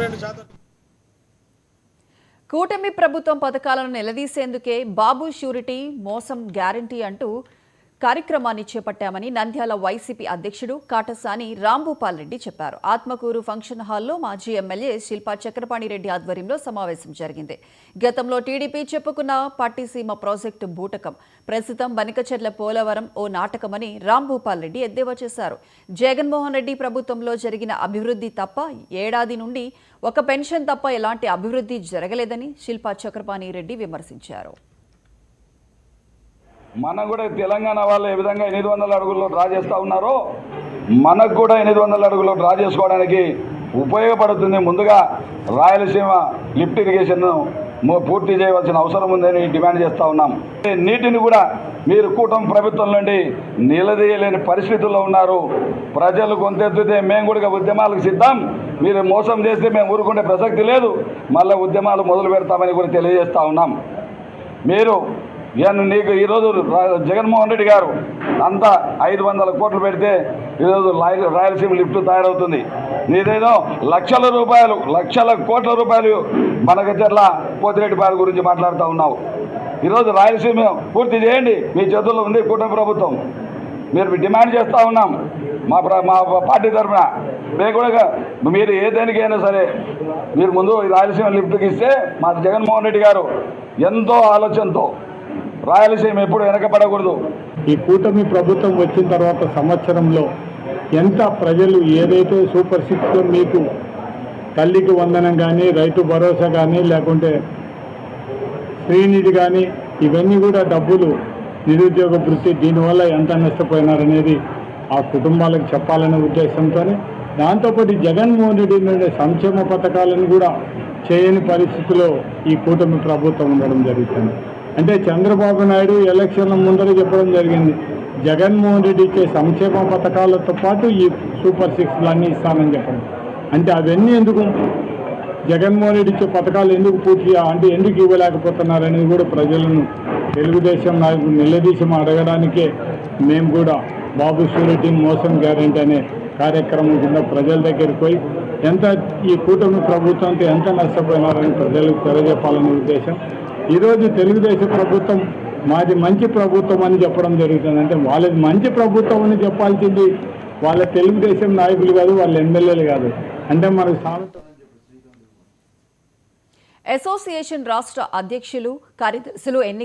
52%. కూటమి ప్రభుత్వం పథకాలను నిలదీసేందుకే బాబు షూరిటీ మోసం గ్యారంటీ అంటూ కార్యక్రమాన్ని చేపట్టామని నంద్యాల వైసీపీ అధ్యక్షుడు కాటసాని రాంభూపాల్ రెడ్డి చెప్పారు. ఆత్మకూరు ఫంక్షన్ హాల్లో మాజీ ఎమ్మెల్యే శిల్పా చక్రపాణి రెడ్డి ఆధ్వర్యంలో సమావేశం జరిగింది. గతంలో టీడీపీ చెప్పుకున్న పట్టిసీమ ప్రాజెక్టు బూటకం, ప్రస్తుతం బనికచెర్ల పోలవరం ఓ నాటకమని రాంభూపాల్ రెడ్డి ఎద్దేవా చేశారు. జగన్మోహన్ రెడ్డి ప్రభుత్వంలో జరిగిన అభివృద్ధి తప్ప ఏడాది నుండి ఒక పెన్షన్ తప్ప ఎలాంటి అభివృద్ధి జరగలేదని శిల్పా చక్రపాణి రెడ్డి విమర్శించారు. మనం కూడా తెలంగాణ వాళ్ళు ఏ విధంగా 800 అడుగుల్లో డ్రా చేస్తూ ఉన్నారో మనకు కూడా 800 అడుగుల్లో డ్రా చేసుకోవడానికి ఉపయోగపడుతుంది. ముందుగా రాయలసీమ లిఫ్ట్ ఇరిగేషన్ పూర్తి చేయవలసిన అవసరం ఉందని డిమాండ్ చేస్తూ ఉన్నాం. నీటిని కూడా మీరు కూటమి ప్రభుత్వం నుండి నిలదీయలేని పరిస్థితుల్లో ఉన్నారు. ప్రజలు గొంతెత్తితే మేము కూడా ఉద్యమాలకు సిద్ధం. మీరు మోసం చేస్తే మేము ఊరుకునే ప్రసక్తి లేదు. మళ్ళీ ఉద్యమాలు మొదలు పెడతామని కూడా తెలియజేస్తూ ఉన్నాం. మీరు నీకు ఈరోజు జగన్మోహన్ రెడ్డి గారు అంతా 500 కోట్లు పెడితే ఈరోజు రాయలసీమ లిఫ్ట్ తయారవుతుంది. నీదేదో లక్షల కోట్ల రూపాయలు బనకచెర్ల పోతిరెడ్డిపాలెం గురించి మాట్లాడుతూ ఉన్నావు. ఈరోజు రాయలసీమ పూర్తి చేయండి, మీ చేతుల్లో ఉంది కూటమి ప్రభుత్వం. మీరు డిమాండ్ చేస్తూ ఉన్నాం మా పార్టీ తరఫున. మేము కూడా మీరు ఏ దేనికైనా సరే మీరు ముందు రాయలసీమ లిఫ్ట్కి ఇస్తే మా జగన్మోహన్ రెడ్డి గారు ఎంతో ఆలోచనతో రాయలసీమ ఎప్పుడు వెనకబడకూడదు. ఈ కూటమి ప్రభుత్వం వచ్చిన తర్వాత సంవత్సరంలో ఎంత ప్రజలు ఏదైతే సూపర్ సిక్స్లో మీకు తల్లికి వందనం కానీ, రైతు భరోసా కానీ, లేకుంటే శ్రీనిధి కానీ, ఇవన్నీ కూడా డబ్బులు నిరుద్యోగ వృత్తి, దీనివల్ల ఎంత నష్టపోయినారనేది ఆ కుటుంబాలకు చెప్పాలనే ఉద్దేశంతోనే, దాంతోపాటు జగన్మోహన్ రెడ్డి నుండి సంక్షేమ పథకాలను కూడా చేయని పరిస్థితిలో ఈ కూటమి ప్రభుత్వం ఉండడం జరుగుతుంది. అంటే చంద్రబాబు నాయుడు ఎలక్షన్ల ముందర చెప్పడం జరిగింది, జగన్మోహన్ రెడ్డి ఇచ్చే సంక్షేమ పథకాలతో పాటు ఈ సూపర్ సిక్స్లన్నీ ఇస్తానని చెప్పడం. అంటే అవన్నీ ఎందుకు, జగన్మోహన్ రెడ్డి ఇచ్చే పథకాలు ఎందుకు పూర్తిగా అంటే ఎందుకు ఇవ్వలేకపోతున్నారనేది కూడా ప్రజలను తెలుగుదేశం నాయకులు నిలదీసి అడగడానికే మేము కూడా బాబు షూరిటీ మోసం గ్యారెంటీ అనే కార్యక్రమం కింద ప్రజల దగ్గరికి పోయి ఈ కూటమి ప్రభుత్వంతో ఎంత నష్టపోయినారని ప్రజలకు తెలియజెప్పాలనే ఉద్దేశం. ఈరోజు తెలుగుదేశం ప్రభుత్వం మాది మంచి ప్రభుత్వం అని చెప్పడం జరుగుతుంది. అంటే వాళ్ళది మంచి ప్రభుత్వం అని చెప్పాల్సింది వాళ్ళ తెలుగుదేశం నాయకులు కాదు, వాళ్ళ ఎమ్మెల్యేలు కాదు. అంటే మనకు అసోసియేషన్ రాష్ట్ర అధ్యక్షులు, కార్యదర్శులు ఎన్నిక